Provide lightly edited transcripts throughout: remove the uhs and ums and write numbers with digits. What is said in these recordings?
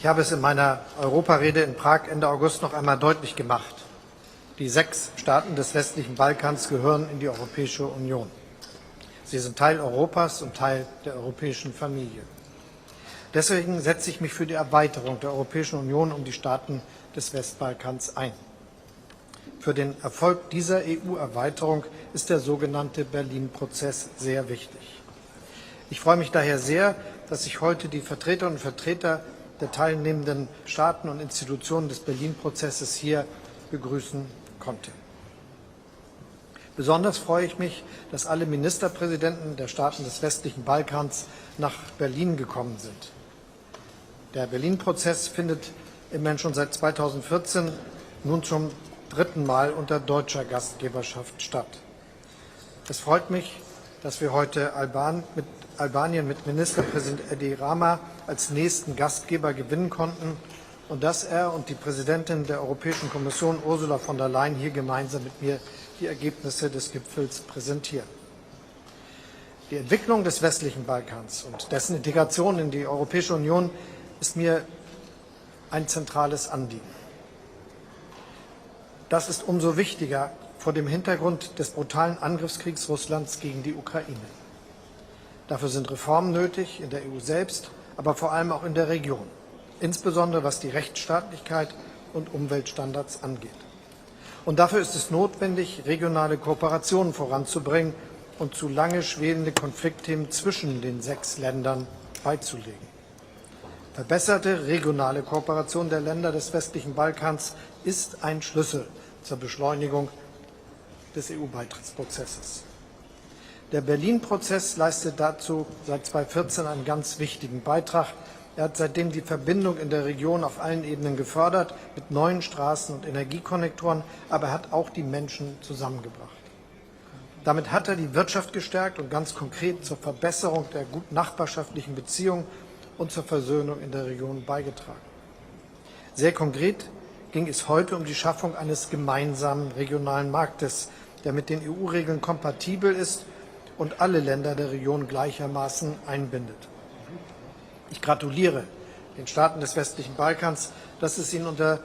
Ich habe es in meiner Europarede in Prag Ende August noch einmal deutlich gemacht. Die 6 Staaten des westlichen Balkans gehören in die Europäische Union. Sie sind Teil Europas und Teil der europäischen Familie. Deswegen setze ich mich für die Erweiterung der Europäischen Union um die Staaten des Westbalkans ein. Für den Erfolg dieser EU-Erweiterung ist der sogenannte Berlin-Prozess sehr wichtig. Ich freue mich daher sehr, dass ich heute die Vertreterinnen und Vertreter der teilnehmenden Staaten und Institutionen des Berlin-Prozesses hier begrüßen konnte. Besonders freue ich mich, dass alle Ministerpräsidenten der Staaten des westlichen Balkans nach Berlin gekommen sind. Der Berlin-Prozess findet immerhin schon seit 2014 nun zum 3. Mal unter deutscher Gastgeberschaft statt. Es freut mich, dass wir heute Albanien mit Ministerpräsident Edi Rama als nächsten Gastgeber gewinnen konnten und dass er und die Präsidentin der Europäischen Kommission Ursula von der Leyen hier gemeinsam mit mir die Ergebnisse des Gipfels präsentieren. Die Entwicklung des westlichen Balkans und dessen Integration in die Europäische Union ist mir ein zentrales Anliegen. Das ist umso wichtiger vor dem Hintergrund des brutalen Angriffskriegs Russlands gegen die Ukraine. Dafür sind Reformen nötig, in der EU selbst, aber vor allem auch in der Region, insbesondere was die Rechtsstaatlichkeit und Umweltstandards angeht. Und dafür ist es notwendig, regionale Kooperationen voranzubringen und zu lange schwelende Konfliktthemen zwischen den 6 Ländern beizulegen. Verbesserte regionale Kooperation der Länder des westlichen Balkans ist ein Schlüssel zur Beschleunigung des EU-Beitrittsprozesses. Der Berlin-Prozess leistet dazu seit 2014 einen ganz wichtigen Beitrag. Er hat seitdem die Verbindung in der Region auf allen Ebenen gefördert, mit neuen Straßen- und Energiekonnektoren, aber er hat auch die Menschen zusammengebracht. Damit hat er die Wirtschaft gestärkt und ganz konkret zur Verbesserung der guten nachbarschaftlichen Beziehungen und zur Versöhnung in der Region beigetragen. Sehr konkret ging es heute um die Schaffung eines gemeinsamen regionalen Marktes, der mit den EU-Regeln kompatibel ist und alle Länder der Region gleichermaßen einbindet. Ich gratuliere den Staaten des westlichen Balkans, dass es ihnen unter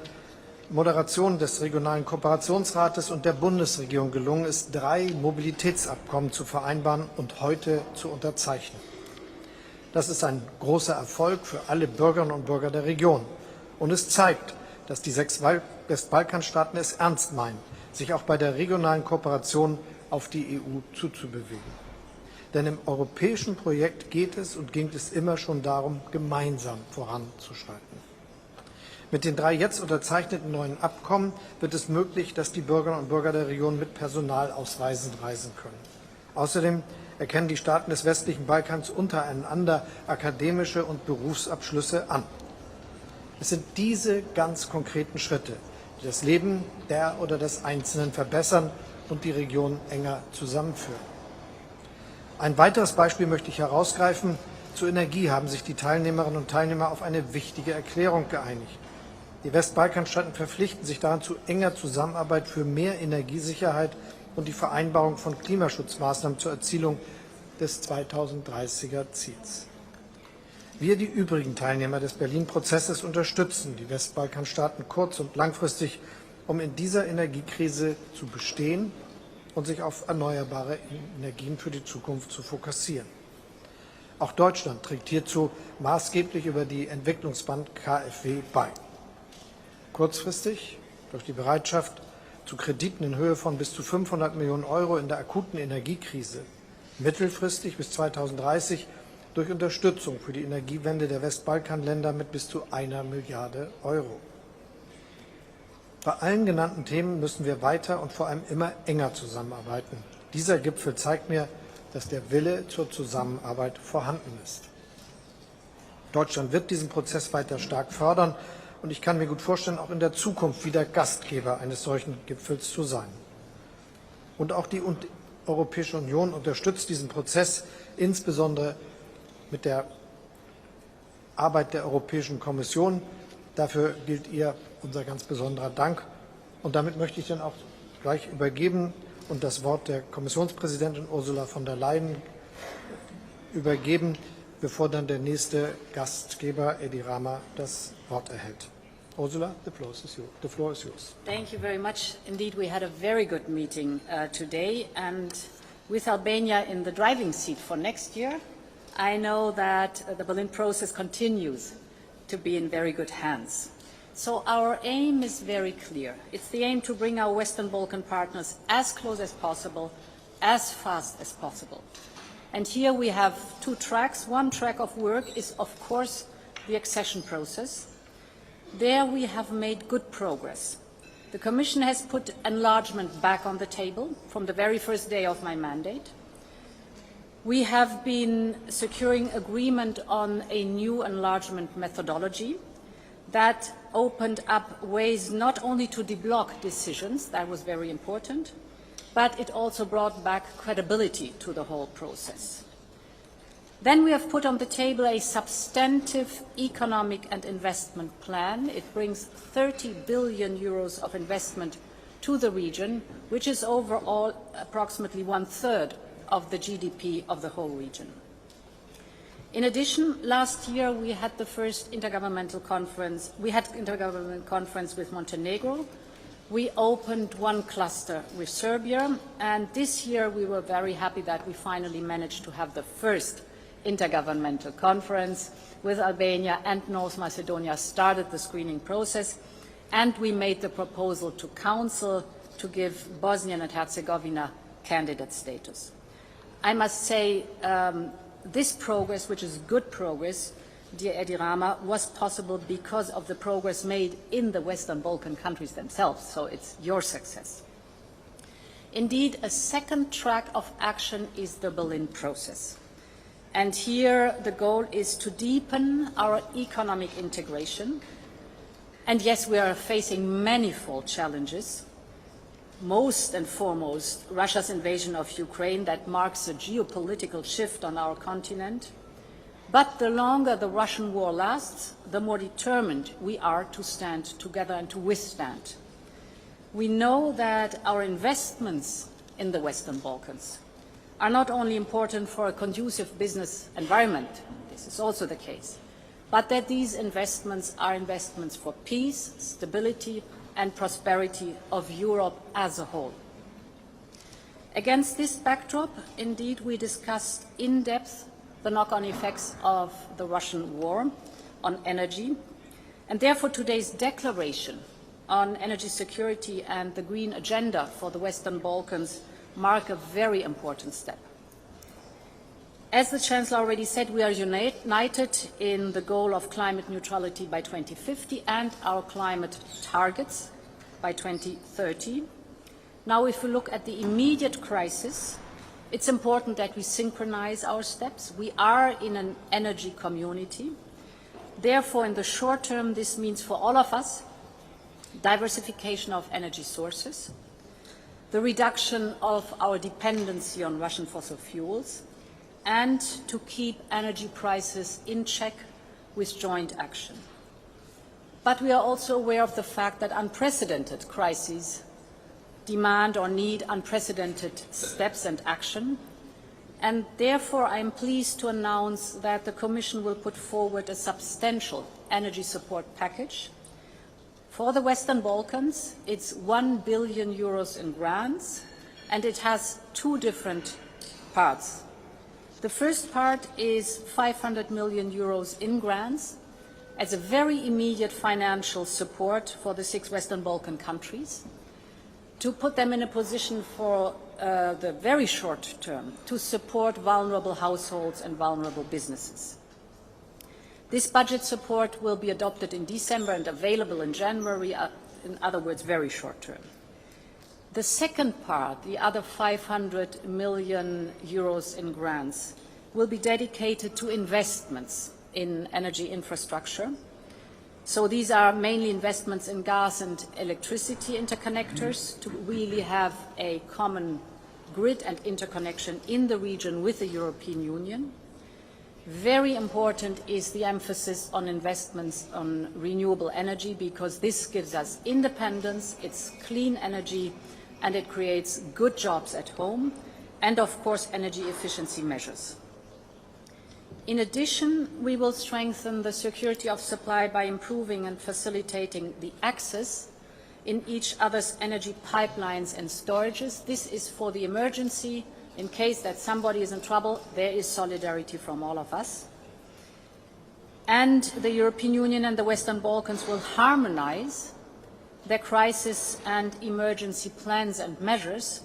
Moderation des Regionalen Kooperationsrates und der Bundesregierung gelungen ist, 3 Mobilitätsabkommen zu vereinbaren und heute zu unterzeichnen. Das ist ein großer Erfolg für alle Bürgerinnen und Bürger der Region. Und es zeigt, dass die 6 Westbalkanstaaten es ernst meinen, sich auch bei der regionalen Kooperation auf die EU zuzubewegen. Denn im europäischen Projekt geht es und ging es immer schon darum, gemeinsam voranzuschreiten. Mit den 3 jetzt unterzeichneten neuen Abkommen wird es möglich, dass die Bürgerinnen und Bürger der Region mit Personalausweisen reisen können. Außerdem erkennen die Staaten des westlichen Balkans untereinander akademische und Berufsabschlüsse an. Es sind diese ganz konkreten Schritte, die das Leben der oder des Einzelnen verbessern und die Region enger zusammenführen. Ein weiteres Beispiel möchte ich herausgreifen. Zur Energie haben sich die Teilnehmerinnen und Teilnehmer auf eine wichtige Erklärung geeinigt. Die Westbalkanstaaten verpflichten sich daran zu enger Zusammenarbeit für mehr Energiesicherheit und die Vereinbarung von Klimaschutzmaßnahmen zur Erzielung des 2030er Ziels. Wir, die übrigen Teilnehmer des Berlin-Prozesses, unterstützen die Westbalkanstaaten kurz- und langfristig, um in dieser Energiekrise zu bestehen und sich auf erneuerbare Energien für die Zukunft zu fokussieren. Auch Deutschland trägt hierzu maßgeblich über die Entwicklungsbank KfW bei. Kurzfristig durch die Bereitschaft zu Krediten in Höhe von bis zu 500 Millionen € in der akuten Energiekrise, mittelfristig bis 2030 durch Unterstützung für die Energiewende der Westbalkanländer mit bis zu 1 Milliarde €. Bei allen genannten Themen müssen wir weiter und vor allem immer enger zusammenarbeiten. Dieser Gipfel zeigt mir, dass der Wille zur Zusammenarbeit vorhanden ist. Deutschland wird diesen Prozess weiter stark fördern und ich kann mir gut vorstellen, auch in der Zukunft wieder Gastgeber eines solchen Gipfels zu sein. Und auch die Europäische Union unterstützt diesen Prozess, insbesondere mit der Arbeit der Europäischen Kommission. Dafür gilt ihr unser ganz besonderer Dank. Und damit möchte ich dann auch gleich übergeben und das Wort der Kommissionspräsidentin Ursula von der Leyen übergeben. bevor dann der nächste Gastgeber, Edi Rama, das Wort erhält. Ursula, the floor is yours. Thank you very much. Indeed, we had a very good meeting today, and with Albania in the driving seat for next year, I know that the Berlin process continues to be in very good hands. So our aim is very clear. It's the aim to bring our Western Balkan partners as close as possible, as fast as possible. And here we have two tracks. One track of work is, of course, the accession process. There we have made good progress. The Commission has put enlargement back on the table from the very first day of my mandate. We have been securing agreement on a new enlargement methodology that opened up ways not only to deblock decisions, that was very important, but it also brought back credibility to the whole process. Then we have put on the table a substantive economic and investment plan. It brings 30 billion euros of investment to the region, which is overall approximately 1/3 of the GDP of the whole region. In addition, last year we had the first intergovernmental conference. We had intergovernmental conference with Montenegro. We opened one cluster with Serbia, and this year we were very happy that we finally managed to have the first intergovernmental conference with Albania and North Macedonia, started the screening process, and we made the proposal to Council to give Bosnia and Herzegovina candidate status. I must say this progress, which is good progress, dear Edi Rama, was possible because of the progress made in the Western Balkan countries themselves, so it's your success. Indeed, a second track of action is the Berlin process. And here the goal is to deepen our economic integration. And yes, we are facing manifold challenges. Most and foremost, Russia's invasion of Ukraine that marks a geopolitical shift on our continent. But the longer the Russian war lasts, the more determined we are to stand together and to withstand. We know that our investments in the Western Balkans are not only important for a conducive business environment, this is also the case, but that these investments are investments for peace, stability, and prosperity of Europe as a whole. Against this backdrop, indeed, we discussed in depth the knock-on effects of the Russian war on energy, and therefore today's declaration on energy security and the green agenda for the Western Balkans mark a very important step. As the Chancellor already said, we are united in the goal of climate neutrality by 2050 and our climate targets by 2030. Now, if we look at the immediate crisis, it's important that we synchronize our steps. We are in an energy community. Therefore, in the short term, this means for all of us diversification of energy sources, the reduction of our dependency on Russian fossil fuels, and to keep energy prices in check with joint action. But we are also aware of the fact that unprecedented crises demand or need unprecedented steps and action, and therefore I am pleased to announce that the Commission will put forward a substantial energy support package. For the Western Balkans, it's 1 billion euros in grants, and it has two different parts. The first part is 500 million euros in grants as a very immediate financial support for the 6 Western Balkan countries, to put them in a position for the very short term to support vulnerable households and vulnerable businesses. This budget support will be adopted in December and available in January, in other words, very short term. The second part, the other 500 million euros in grants, will be dedicated to investments in energy infrastructure. So these are mainly investments in gas and electricity interconnectors to really have a common grid and interconnection in the region with the European Union. Very important is the emphasis on investments on renewable energy, because this gives us independence, it's clean energy, and it creates good jobs at home, and of course energy efficiency measures. In addition, we will strengthen the security of supply by improving and facilitating the access in each other's energy pipelines and storages. This is for the emergency. In case that somebody is in trouble, there is solidarity from all of us. And the European Union and the Western Balkans will harmonize their crisis and emergency plans and measures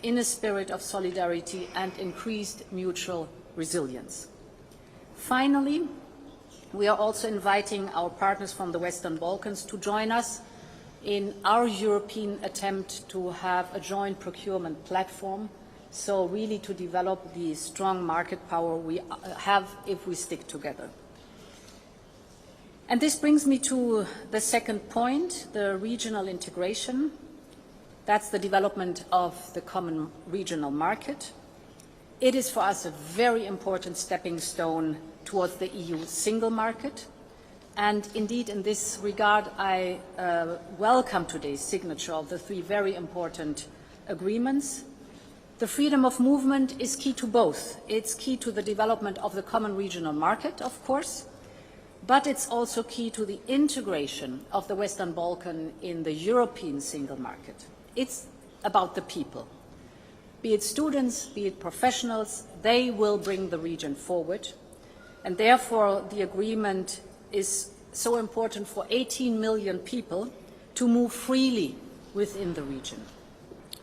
in a spirit of solidarity and increased mutual resilience. Finally, we are also inviting our partners from the Western Balkans to join us in our European attempt to have a joint procurement platform, so really to develop the strong market power we have if we stick together. And this brings me to the second point, the regional integration. That's the development of the common regional market. It is for us a very important stepping stone towards the EU single market. And indeed, in this regard, I welcome today's signature of the 3 very important agreements. The freedom of movement is key to both. It's key to the development of the common regional market, of course, but it's also key to the integration of the Western Balkan in the European single market. It's about the people. Be it students, be it professionals, they will bring the region forward. And therefore, the agreement is so important for 18 million people to move freely within the region.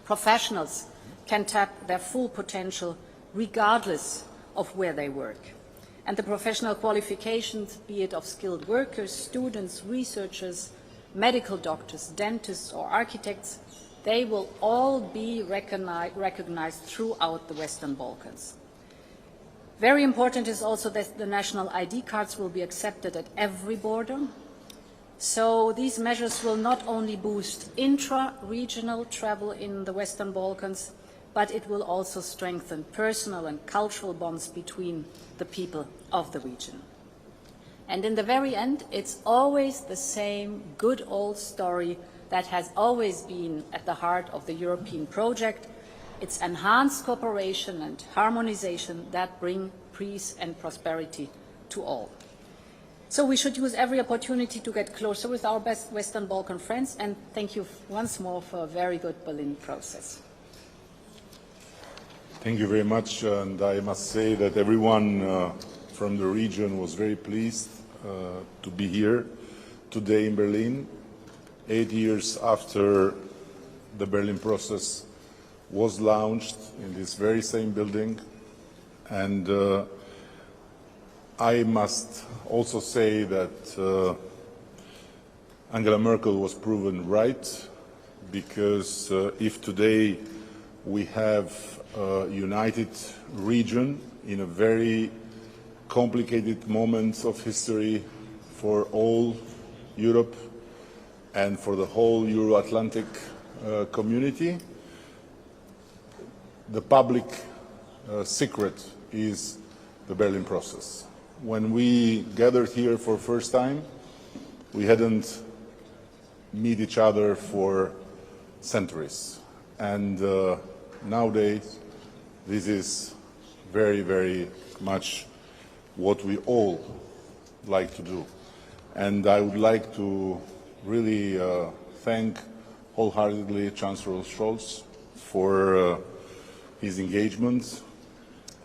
Professionals can tap their full potential regardless of where they work. And the professional qualifications, be it of skilled workers, students, researchers, medical doctors, dentists, or architects, they will all be recognized throughout the Western Balkans. Very important is also that the national ID cards will be accepted at every border. So these measures will not only boost intra-regional travel in the Western Balkans, but it will also strengthen personal and cultural bonds between the people of the region. And in the very end, it's always the same good old story that has always been at the heart of the European project. It's enhanced cooperation and harmonization that bring peace and prosperity to all. So we should use every opportunity to get closer with our best Western Balkan friends, and thank you once more for a very good Berlin process. Thank you very much, and I must say that everyone from the region was very pleased to be here today in Berlin, 8 years after the Berlin process was launched in this very same building. And I must also say that Angela Merkel was proven right, because if today we have a united region in a very complicated moment of history for all Europe and for the whole Euro-Atlantic community, the public secret is the Berlin process. When we gathered here for the first time, we hadn't met each other for centuries. And nowadays, this is very, very much what we all like to do. And I would like to really thank wholeheartedly Chancellor Scholz for his engagement,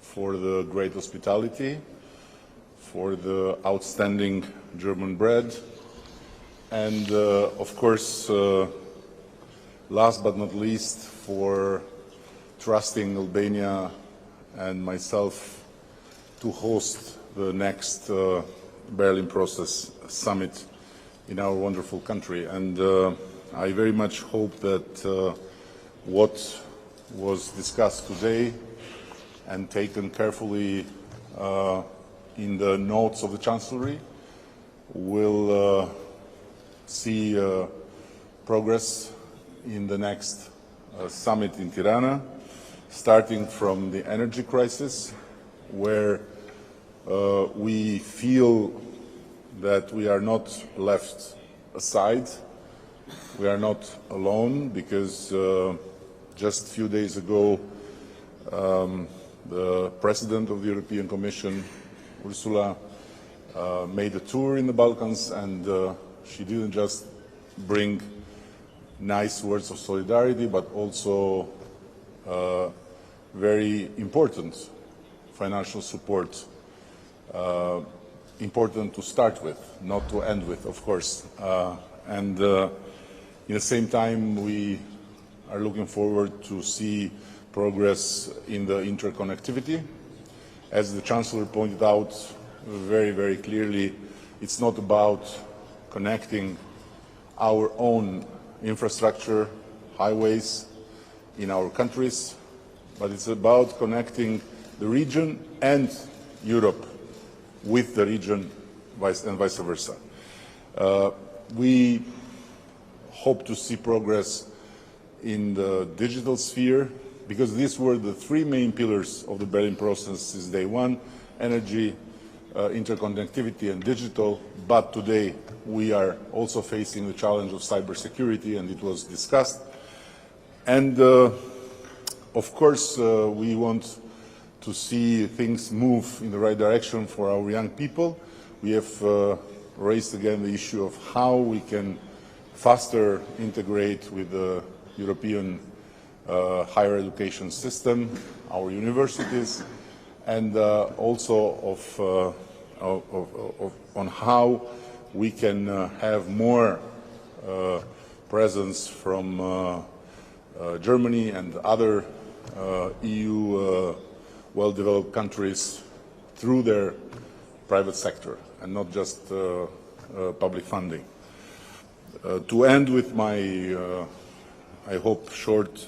for the great hospitality, for the outstanding German bread, and of course, last but not least, for trusting Albania and myself to host the next Berlin Process Summit in our wonderful country. And I very much hope that what was discussed today and taken carefully in the notes of the Chancellery will see progress in the next summit in Tirana, starting from the energy crisis, where we feel that we are not left aside, we are not alone, because just a few days ago the President of the European Commission Ursula made a tour in the Balkans, and she didn't just bring nice words of solidarity, but also very important financial support, important to start with, not to end with, of course. And in the same time, we are looking forward to see progress in the interconnectivity. As the Chancellor pointed out very, very clearly, it's not about connecting our own infrastructure, highways in our countries, but it's about connecting the region and Europe with the region and vice versa. We hope to see progress in the digital sphere, because these were the three main pillars of the Berlin process since day one: energy, interconnectivity and digital. But today we are also facing the challenge of cybersecurity, and it was discussed. And of course we want to see things move in the right direction for our young people. We have raised again the issue of how we can faster integrate with the European higher education system, our universities, and also on how we can have more presence from Germany and other EU well-developed countries through their private sector and not just public funding. To end with my, I hope, short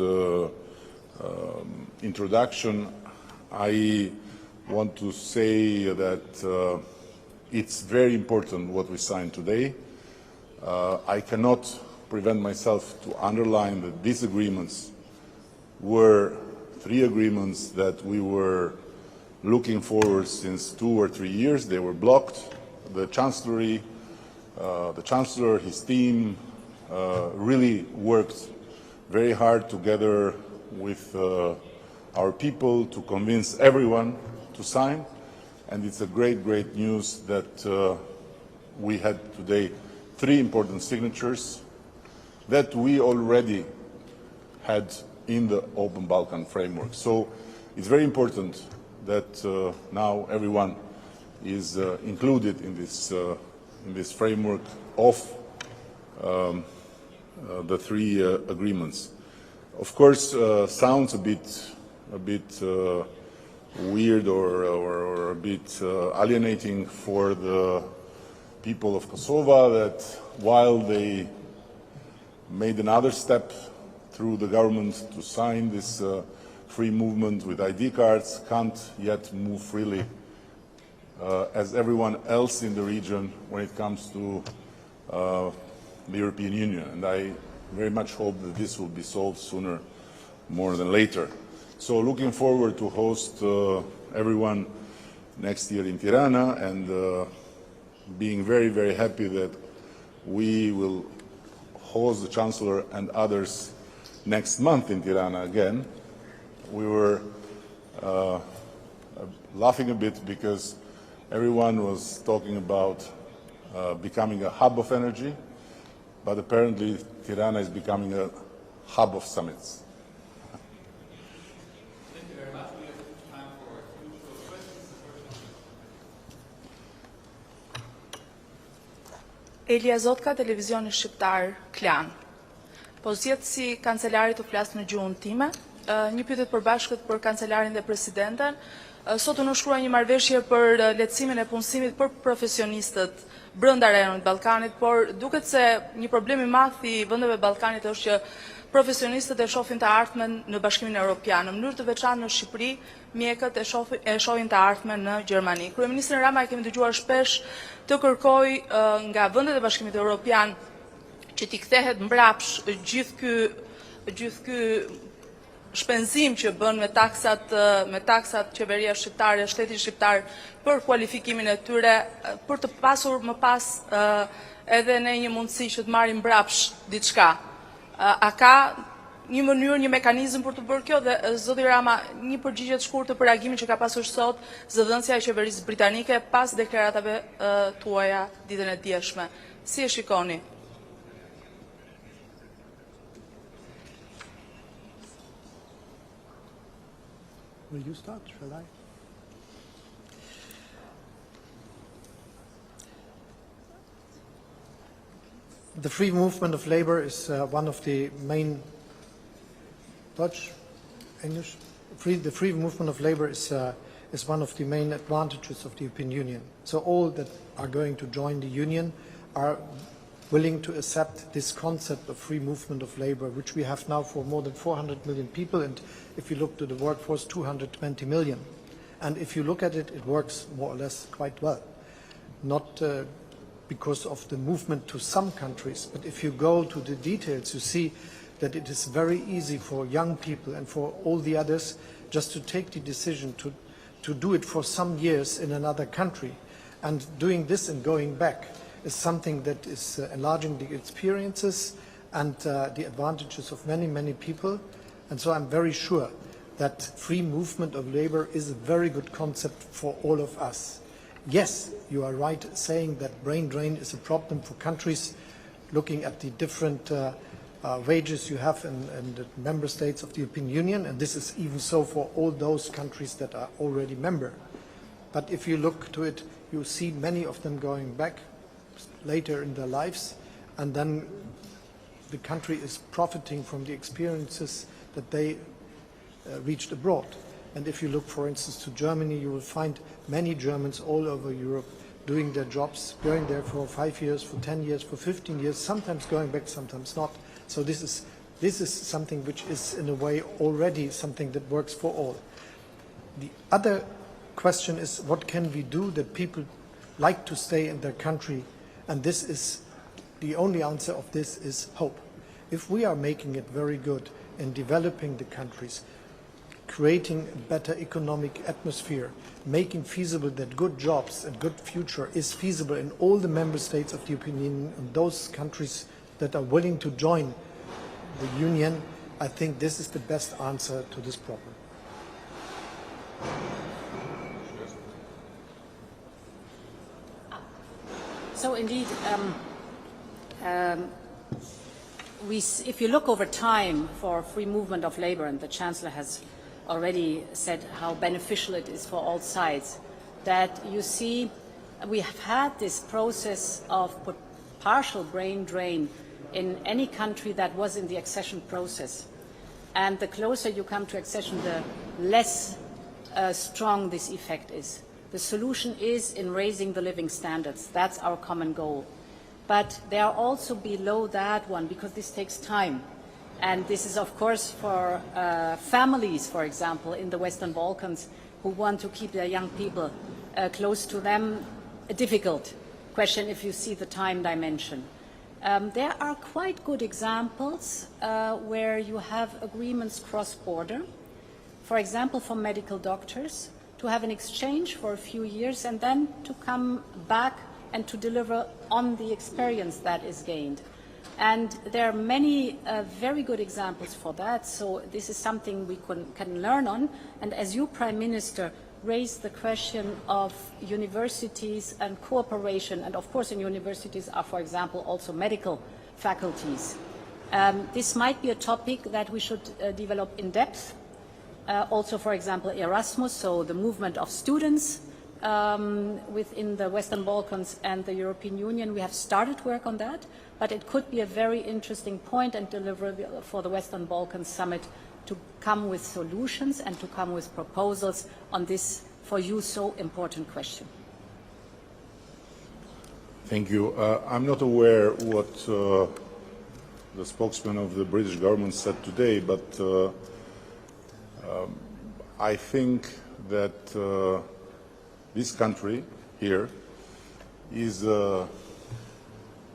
introduction, I want to say that it's very important what we signed today. I cannot prevent myself to underline that these agreements were three agreements that we were looking forward since 2 or 3 years. They were blocked. The Chancellor, his team, really worked very hard together with our people to convince everyone to sign. And it's a great, great news that we had today 3 important signatures that we already had in the Open Balkan framework. So it's very important that now everyone is included in this framework of the 3 agreements. Of course, sounds a bit weird or a bit alienating for the people of Kosovo, that while they made another step through the government to sign this free movement with ID cards, can't yet move freely as everyone else in the region when it comes to the European Union. And I very much hope that this will be solved sooner more than later. So looking forward to host everyone next year in Tirana, and being very, very happy that we will host the Chancellor and others next month in Tirana again. We were laughing a bit because everyone was talking about becoming a hub of energy, but apparently Tirana is becoming a hub of summits. Thank you very much. We have time for a few short questions. Elia Zotka, televizioni shqiptar Klan. Po zgjedh si kancelari të flas në gjuhën time. Një pyetje të përbashkët për kancelarin dhe presidenten. Sot u nënshkrua një marrëveshje për lehtësimin e punësimit për profesionistët brenda rajonit Ballkanit, por duket se një problem i madh i vendeve Ballkanit është që profesionistët e shohin të ardhmen në Bashkimin Evropian, në mënyrë të veçantë në Shqipëri, mjekët e shohin të ardhmen në Gjermani. Kryeministrin Rama e kemi dëgjuar shpesh të kërkoj nga vendet e Bashkimit Evropian që t'i kthehet mbrapsht gjithë ky shpenzim që bën me taksat qeveria shqiptare, shteti shqiptar për kualifikimin e tyre, për të pasur më pas edhe ne një mundësi që të marrim mbrapsht diçka. A ka një mënyrë, një mekanizëm për të bërë kjo dhe zoti Rama, një përgjigje të shkurtër për reagimin që ka pasur sot zëdhënësja e qeverisë britanike pas deklaratave tuaja ditën e djeshme. Si e shikoni? Will you start? Shall I? The free movement of labor is one of the main The free movement of labor is one of the main advantages of the European Union. So all that are going to join the Union are willing to accept this concept of free movement of labor, which we have now for more than 400 million people, and if you look to the workforce, 220 million. And if you look at it, it works more or less quite well. Not because of the movement to some countries, but if you go to the details, you see that it is very easy for young people and for all the others just to take the decision to do it for some years in another country. And doing this and going back is something that is enlarging the experiences and the advantages of many, many people. And so I'm very sure that free movement of labor is a very good concept for all of us. Yes, you are right saying that brain drain is a problem for countries looking at the different wages you have in the member states of the European Union, and this is even so for all those countries that are already member. But if you look to it, you see many of them going back later in their lives, and then the country is profiting from the experiences that they reached abroad. And if you look, for instance, to Germany, you will find many Germans all over Europe doing their jobs, going there for 5 years, for 10 years, for 15 years, sometimes going back, sometimes not. So this is something which is in a way already something that works for all. The other question is, what can we do that people like to stay in their country? And this is, the only answer of this is hope. If we are making it very good in developing the countries, creating a better economic atmosphere, making feasible that good jobs and good future is feasible in all the member states of the European Union and those countries that are willing to join the Union, I think this is the best answer to this problem. So indeed, if you look over time for free movement of labor, and the Chancellor has already said how beneficial it is for all sides, that you see we have had this process of partial brain drain in any country that was in the accession process. And the closer you come to accession, the less strong this effect is. The solution is in raising the living standards. That's our common goal. But they are also below that one because this takes time. And this is, of course, for families, for example, in the Western Balkans who want to keep their young people close to them, a difficult question if you see the time dimension. There are quite good examples where you have agreements cross-border, for example, for medical doctors, to have an exchange for a few years and then to come back and to deliver on the experience that is gained. And there are many very good examples for that, so this is something we can learn on. And as you, Prime Minister, raised the question of universities and cooperation, and of course in universities are, for example, also medical faculties. This might be a topic that we should develop in depth. Also, for example, Erasmus, so the movement of students within the Western Balkans and the European Union. We have started work on that, but it could be a very interesting point and deliverable for the Western Balkans Summit to come with solutions and to come with proposals on this, for you, so important question. Thank you. I'm not aware what the spokesman of the British government said today, but I think that this country here is a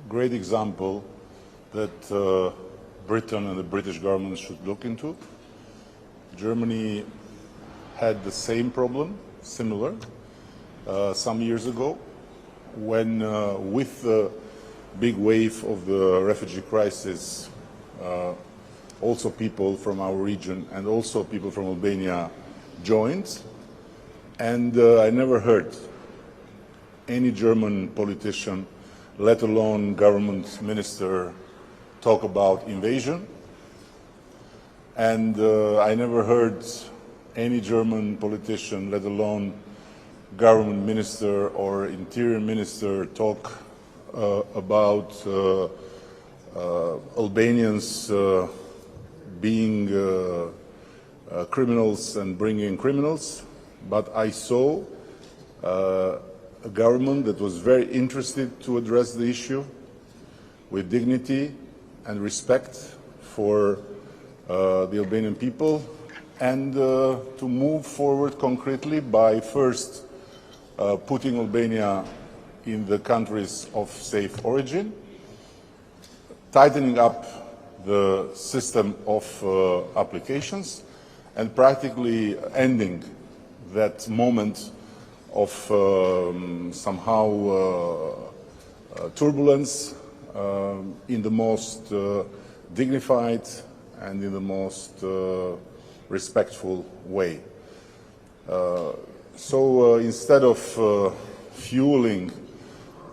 great example that Britain and the British government should look into. Germany had the same problem, similar, some years ago, when with the big wave of the refugee crisis also people from our region and also people from Albania joined. And I never heard any German politician, let alone government minister, talk about invasion. And I never heard any German politician, let alone government minister or interior minister, talk about Albanians being criminals and bringing criminals. But I saw a government that was very interested to address the issue with dignity and respect for the Albanian people, and to move forward concretely by first putting Albania in the countries of safe origin, tightening up the system of applications, and practically ending that moment of somehow turbulence in the most dignified and in the most respectful way. So instead of fueling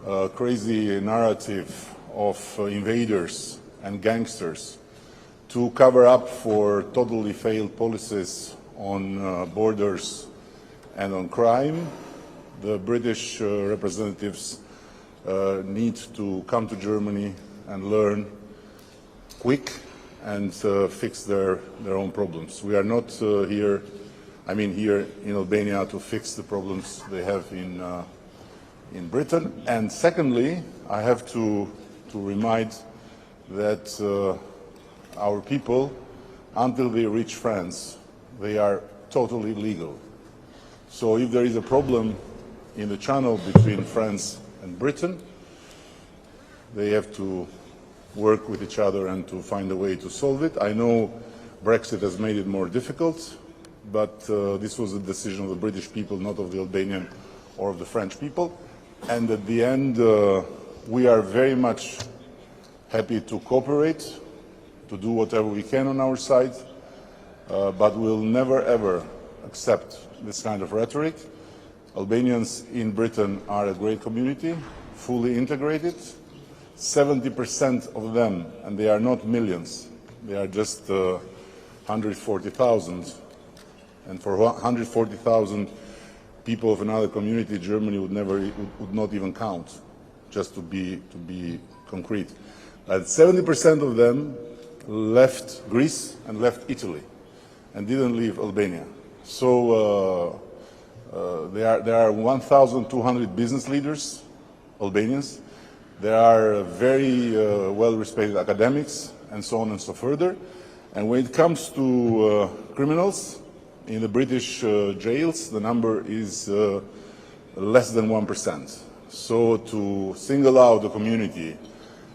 a crazy narrative of invaders and gangsters to cover up for totally failed policies on borders and on crime, the British representatives need to come to Germany and learn quick and fix their own problems. We are not here in Albania to fix the problems they have in Britain. And secondly, I have to remind that our people, until they reach France, they are totally legal. So if there is a problem in the channel between France and Britain, they have to work with each other and to find a way to solve it. I know Brexit has made it more difficult, but this was a decision of the British people, not of the Albanian or of the French people. And at the end, we are very much happy to cooperate, to do whatever we can on our side, but we'll never ever accept this kind of rhetoric. Albanians in Britain are a great community, fully integrated. 70% of them, and they are not millions, they are just 140,000. And for 140,000 people of another community, Germany would not even count, just to be concrete. And 70% of them left Greece and left Italy and didn't leave Albania. So there are 1,200 business leaders, Albanians. There are very well-respected academics and so on and so further. And when it comes to criminals, in the British jails, the number is less than 1%. So to single out the community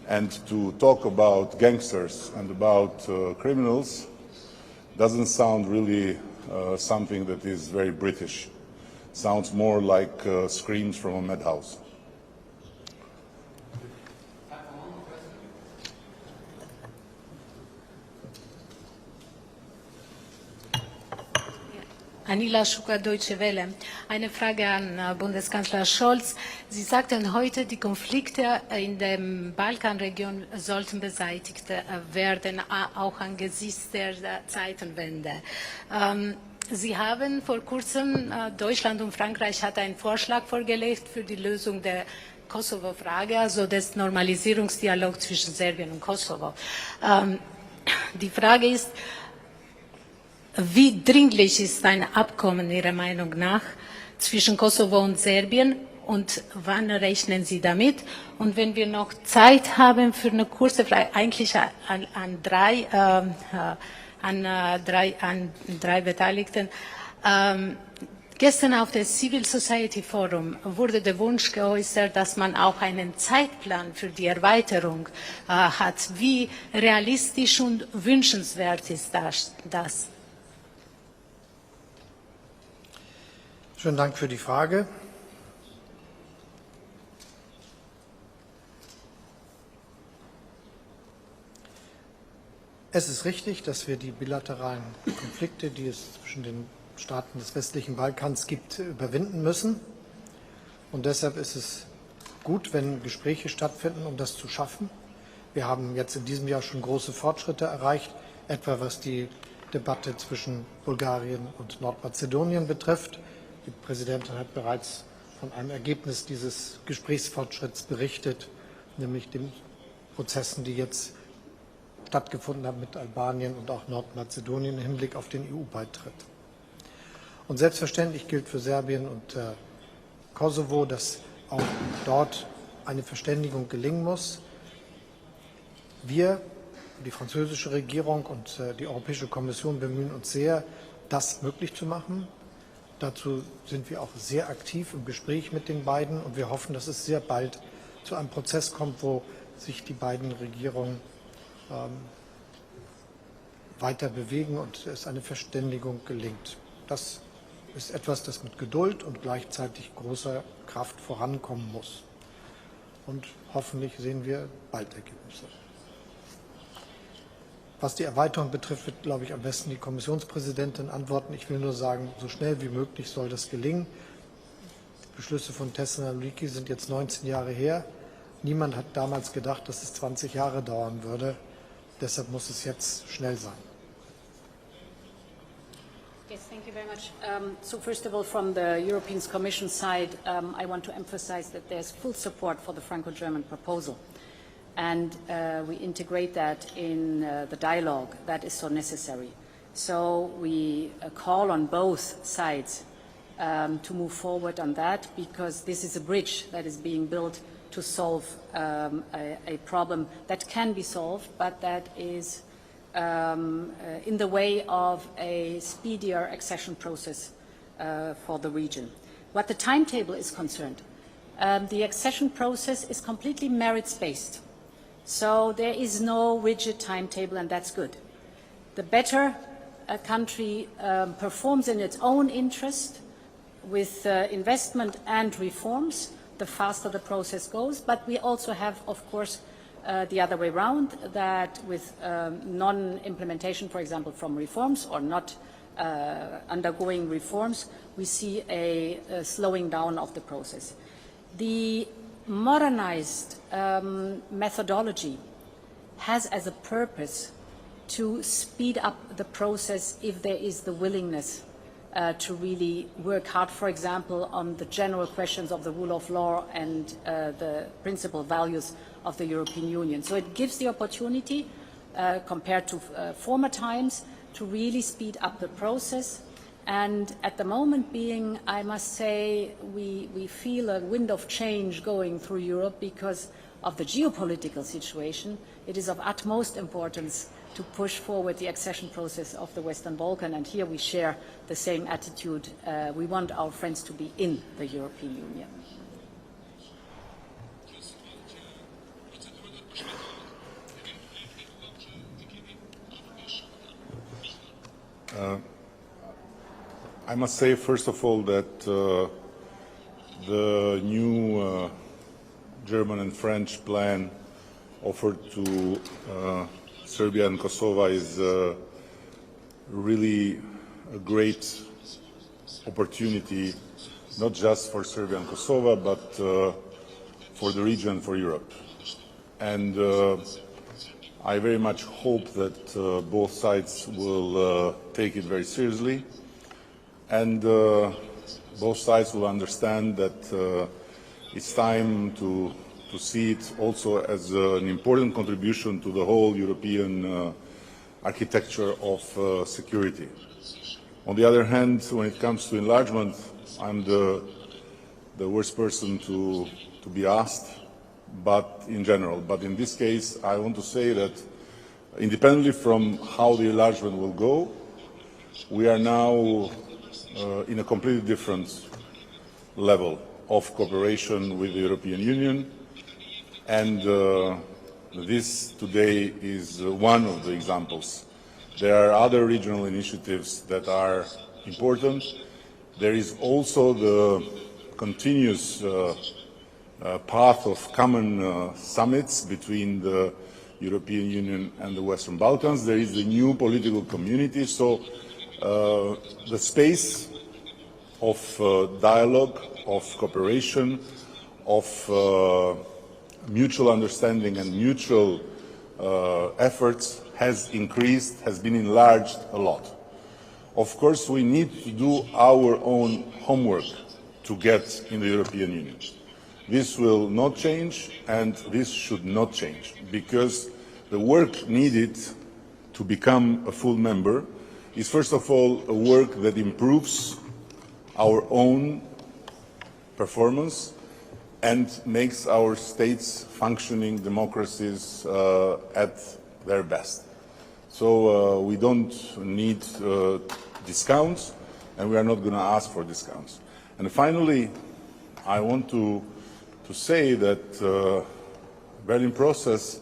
and to talk about gangsters and about criminals doesn't sound really something that is very British. Sounds more like screams from a madhouse. Anila Schuka, Deutsche Welle. Eine Frage an Bundeskanzler Scholz. Sie sagten heute, die Konflikte in der Balkanregion sollten beseitigt werden, auch angesichts der Zeitenwende. Sie haben vor kurzem, Deutschland und Frankreich hat einen Vorschlag vorgelegt für die Lösung der Kosovo-Frage, also des Normalisierungsdialogs zwischen Serbien und Kosovo. Die Frage ist, wie dringlich ist ein Abkommen Ihrer Meinung nach zwischen Kosovo und Serbien und wann rechnen Sie damit? Und wenn wir noch Zeit haben für eine kurze Frage, eigentlich an drei Beteiligten. Gestern auf dem Civil Society Forum wurde der Wunsch geäußert, dass man auch einen Zeitplan für die Erweiterung hat. Wie realistisch und wünschenswert ist das? Schönen Dank für die Frage. Es ist richtig, dass wir die bilateralen Konflikte, die es zwischen den Staaten des westlichen Balkans gibt, überwinden müssen. Und deshalb ist es gut, wenn Gespräche stattfinden, um das zu schaffen. Wir haben jetzt in diesem Jahr schon große Fortschritte erreicht, etwa was die Debatte zwischen Bulgarien und Nordmazedonien betrifft. Die Präsidentin hat bereits von einem Ergebnis dieses Gesprächsfortschritts berichtet, nämlich den Prozessen, die jetzt stattgefunden haben mit Albanien und auch Nordmazedonien im Hinblick auf den EU-Beitritt. Und selbstverständlich gilt für Serbien und Kosovo, dass auch dort eine Verständigung gelingen muss. Wir, die französische Regierung und die Europäische Kommission bemühen uns sehr, das möglich zu machen. Dazu sind wir auch sehr aktiv im Gespräch mit den beiden und wir hoffen, dass es sehr bald zu einem Prozess kommt, wo sich die beiden Regierungen weiter bewegen und es eine Verständigung gelingt. Das ist etwas, das mit Geduld und gleichzeitig großer Kraft vorankommen muss. Und hoffentlich sehen wir bald Ergebnisse. Was die Erweiterung betrifft, wird, glaube ich, am besten die Kommissionspräsidentin antworten. Ich will nur sagen, so schnell wie möglich soll das gelingen. Die Beschlüsse von Thessaloniki sind jetzt 19 Jahre her. Niemand hat damals gedacht, dass es 20 Jahre dauern würde. Deshalb muss es jetzt schnell sein. Yes, thank you very much. So first of all, from the European Commission side, I want to emphasize that there's full support for the Franco-German proposal. And we integrate that in the dialogue that is so necessary. So we call on both sides to move forward on that, because this is a bridge that is being built to solve a problem that can be solved, but that is in the way of a speedier accession process for the region. What the timetable is concerned, the accession process is completely merits-based. So there is no rigid timetable, and that's good. The better a country performs in its own interest with investment and reforms, the faster the process goes. But we also have, of course, the other way around, that with non-implementation, for example, from reforms or not undergoing reforms, we see a slowing down of the process. The modernized methodology has as a purpose to speed up the process if there is the willingness to really work hard, for example, on the general questions of the rule of law and the principal values of the European Union. So it gives the opportunity, compared to former times, to really speed up the process. And at the moment being, I must say, we feel a wind of change going through Europe because of the geopolitical situation. It is of utmost importance to push forward the accession process of the Western Balkans, and here we share the same attitude. We want our friends to be in the European Union. I must say, first of all, that the new German and French plan offered to Serbia and Kosovo is really a great opportunity, not just for Serbia and Kosovo, but for the region, for Europe. And I very much hope that both sides will take it very seriously, and both sides will understand that it's time to see it also as an important contribution to the whole European architecture of security. On the other hand, when it comes to enlargement, I'm the worst person to be asked, but in general. But in this case, I want to say that independently from how the enlargement will go, we are now in a completely different level of cooperation with the European Union, and this today is one of the examples. There are other regional initiatives that are important. There is also the continuous path of common summits between the European Union and the Western Balkans. There is a new political community, so the space of dialogue, of cooperation, of mutual understanding and mutual efforts has increased, has been enlarged a lot. Of course, we need to do our own homework to get in the European Union. This will not change, and this should not change, because the work needed to become a full member is, first of all, a work that improves our own performance and makes our states functioning democracies at their best. So we don't need discounts, and we are not going to ask for discounts. And finally, I want to say that the Berlin process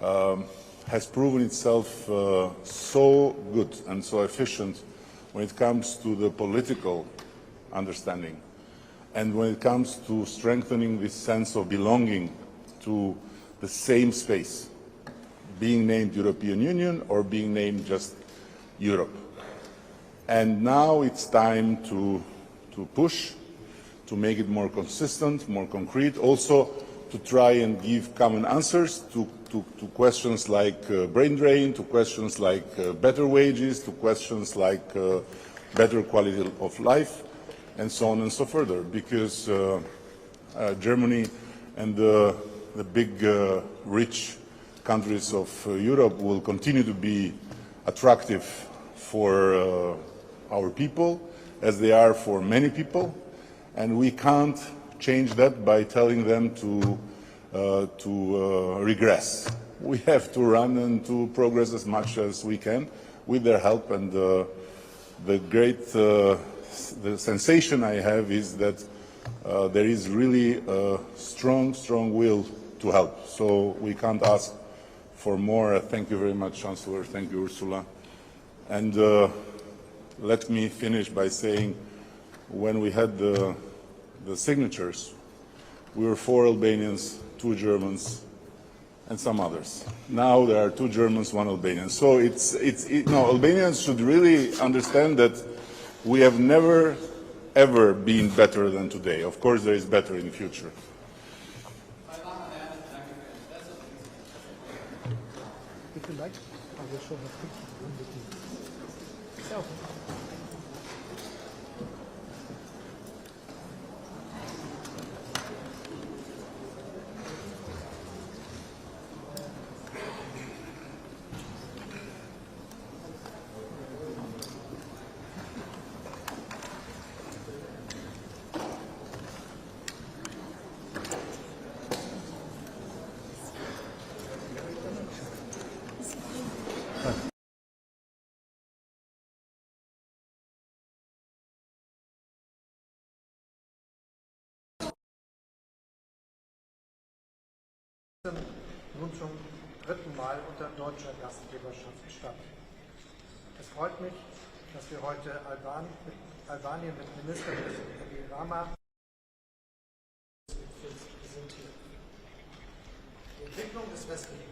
has proven itself so good and so efficient when it comes to the political understanding and when it comes to strengthening this sense of belonging to the same space, being named European Union or being named just Europe. And now it's time to push, to make it more consistent, more concrete, also to try and give common answers to questions like brain drain, to questions like better wages, to questions like better quality of life, and so on and so further, because Germany and the big rich countries of Europe will continue to be attractive for our people, as they are for many people, and we can't change that by telling them to regress. We have to run and to progress as much as we can with their help, and the sensation I have is that there is really a strong will to help. So we can't ask for more. Thank you very much, Chancellor. Thank you, Ursula. And let me finish by saying, when we had the signatures, we were 4 Albanians, 2 Germans, and some others. Now there are 2 Germans, 1 Albanian. So Albanians should really understand that we have never, ever been better than today. Of course, there is better in the future. Nun zum 3. Mal unter deutscher Gastgeberschaft statt. Es freut mich, dass wir heute Albanien mit Ministerpräsident Edi Rama präsentieren. Die Entwicklung des westlichen